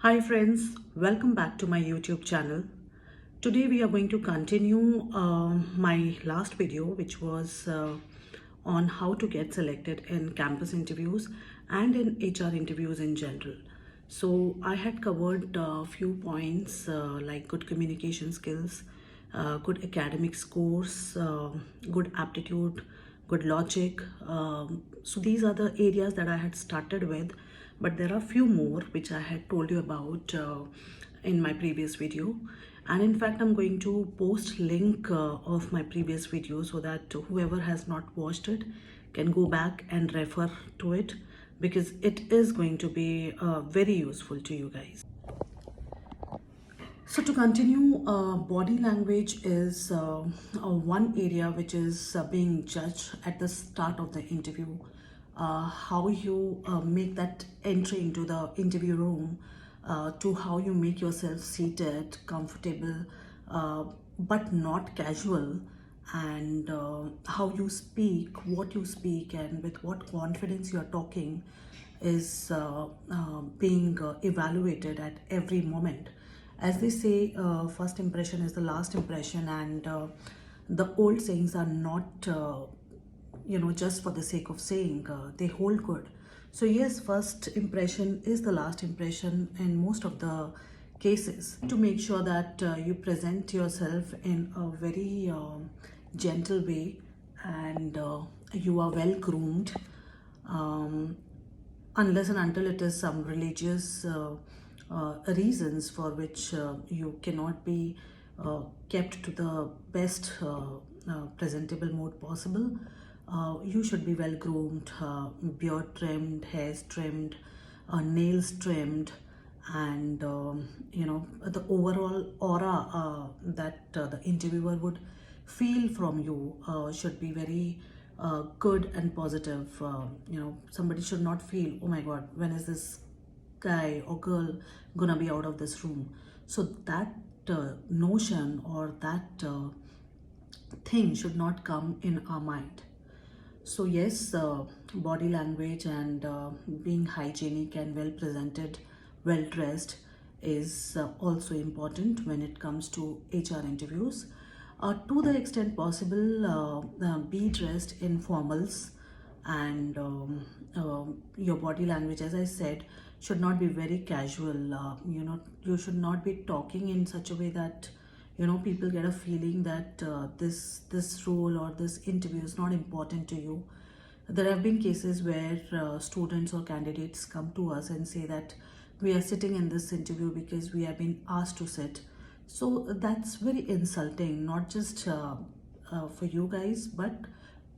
Hi friends, welcome back to my YouTube channel. Today we are going to continue my last video, which was on how to get selected in campus interviews and in HR interviews in general. So I had covered a few points like good communication skills, good academic scores, good aptitude, good logic. So these are the areas that I had started with, but there are few more which I had told you about in my previous video. And in fact, I'm going to post link of my previous video so that whoever has not watched it can go back and refer to it, because it is going to be very useful to you guys. So to continue, body language is one area which is being judged at the start of the interview. How you make that entry into the interview room, to how you make yourself seated, comfortable, but not casual, and how you speak, what you speak, and with what confidence you are talking is being evaluated at every moment. As they say, first impression is the last impression, and the old sayings are not just for the sake of saying, they hold good. So yes, first impression is the last impression in most of the cases. To make sure that you present yourself in a very gentle way, and you are well groomed, um, unless and until it is some religious reasons for which you cannot be kept to the best presentable mode possible. You should be well groomed, beard trimmed, hairs trimmed, nails trimmed, and the overall aura that the interviewer would feel from you should be very good and positive. Somebody should not feel, oh my god, when is this guy or girl gonna be out of this room? So that notion or that thing should not come in our mind. So yes, body language and being hygienic and well presented, well dressed is also important when it comes to HR interviews. To the extent possible, be dressed in formals, and your body language, as I said, should not be very casual. You should not be talking in such a way that people get a feeling that this role or this interview is not important to you. There have been cases where students or candidates come to us and say that we are sitting in this interview because we have been asked to sit. So that's very insulting, not just for you guys, but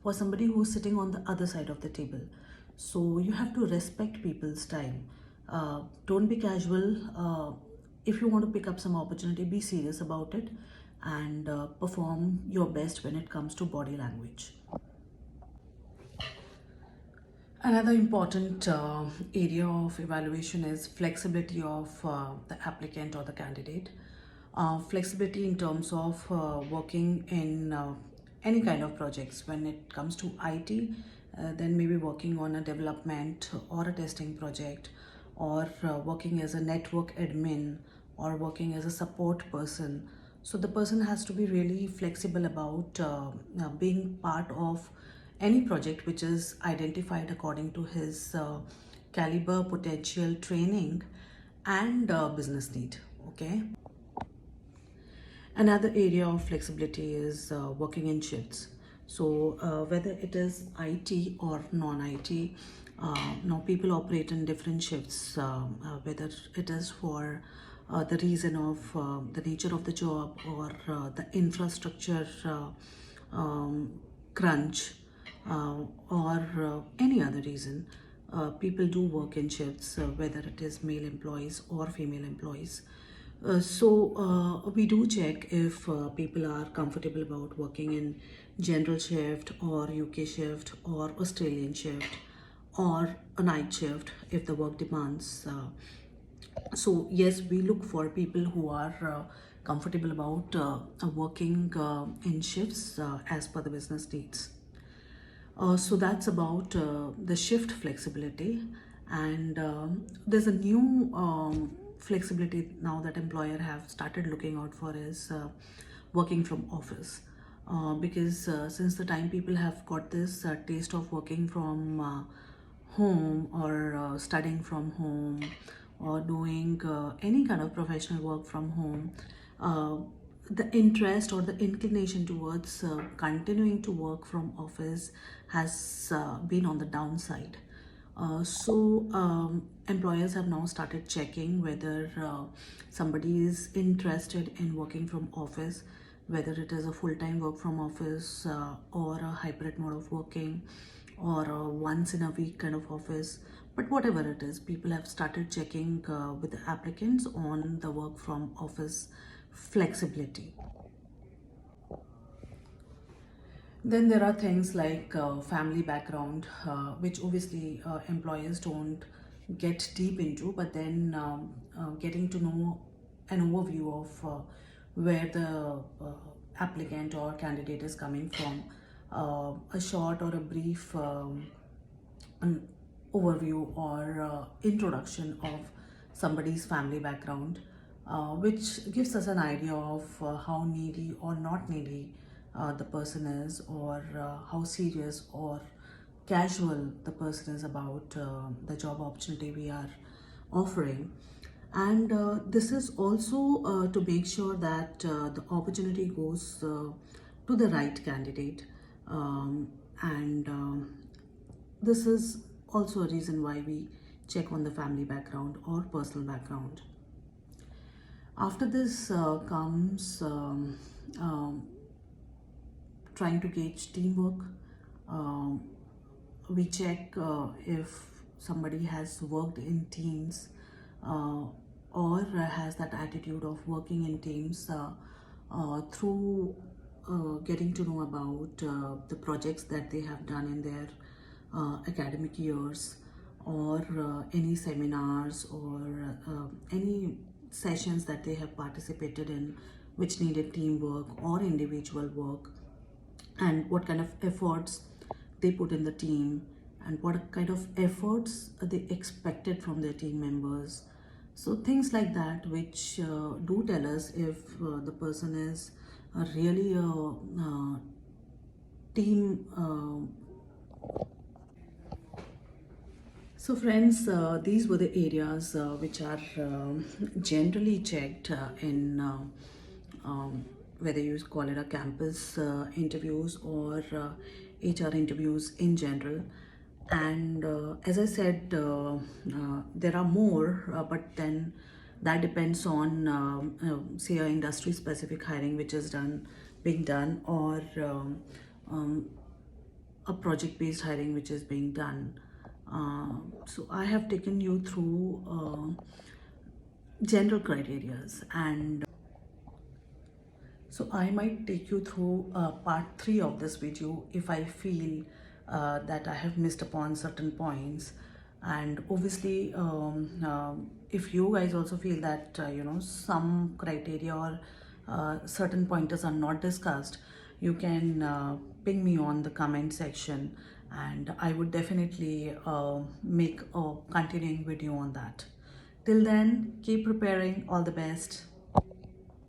for somebody who's sitting on the other side of the table. So you have to respect people's time. Don't be casual. If you want to pick up some opportunity, be serious about it, and perform your best when it comes to body language. Another important area of evaluation is flexibility of the applicant or the candidate. Flexibility in terms of working in any kind of projects. When it comes to IT, then maybe working on a development or a testing project, or working as a network admin, or working as a support person. So the person has to be really flexible about being part of any project which is identified according to his caliber, potential, training, and business need. Okay. Another area of flexibility is working in shifts. So whether it is IT or non-IT, now people operate in different shifts, whether it is for the reason of the nature of the job, or the infrastructure crunch, or any other reason. People do work in shifts, whether it is male employees or female employees. So we do check if people are comfortable about working in general shift, or UK shift, or Australian shift, or a night shift if the work demands. So yes, we look for people who are comfortable about working in shifts as per the business needs. So that's about the shift flexibility. And there's a new flexibility now that employer have started looking out for is working from office. Because since the time people have got this taste of working from home, or studying from home, or doing any kind of professional work from home, uh, the interest or the inclination towards continuing to work from office has been on the downside. Employers have now started checking whether somebody is interested in working from office, whether it is a full-time work from office, or a hybrid mode of working, or a once in a week kind of office. But whatever it is, people have started checking with the applicants on the work from office flexibility. Then there are things like family background, which obviously employers don't get deep into, but then getting to know an overview of where the applicant or candidate is coming from, a short or a brief an overview or introduction of somebody's family background, which gives us an idea of how needy or not needy the person is, or how serious or casual the person is about the job opportunity we are offering. And this is also to make sure that the opportunity goes to the right candidate. And This is also a reason why we check on the family background or personal background. After this comes trying to gauge teamwork. Um, we check if somebody has worked in teams, uh, or has that attitude of working in teams through getting to know about the projects that they have done in their academic years, or any seminars, or any sessions that they have participated in which needed teamwork or individual work, and what kind of efforts they put in the team, and what kind of efforts they expected from their team members. So things like that, which do tell us if the person is really a team. So friends, these were the areas which are generally checked in whether you call it a campus interviews, or HR interviews in general. And as I said, there are more, but then that depends on say a industry specific hiring which is being done, or a project based hiring which is being done. So I have taken you through general criterias, and so I might take you through part 3 of this video if I feel that I have missed upon certain points. And obviously, if you guys also feel that some criteria or certain pointers are not discussed, you can ping me on the comment section, and I would definitely make a continuing video on that. Till then, keep preparing. All the best.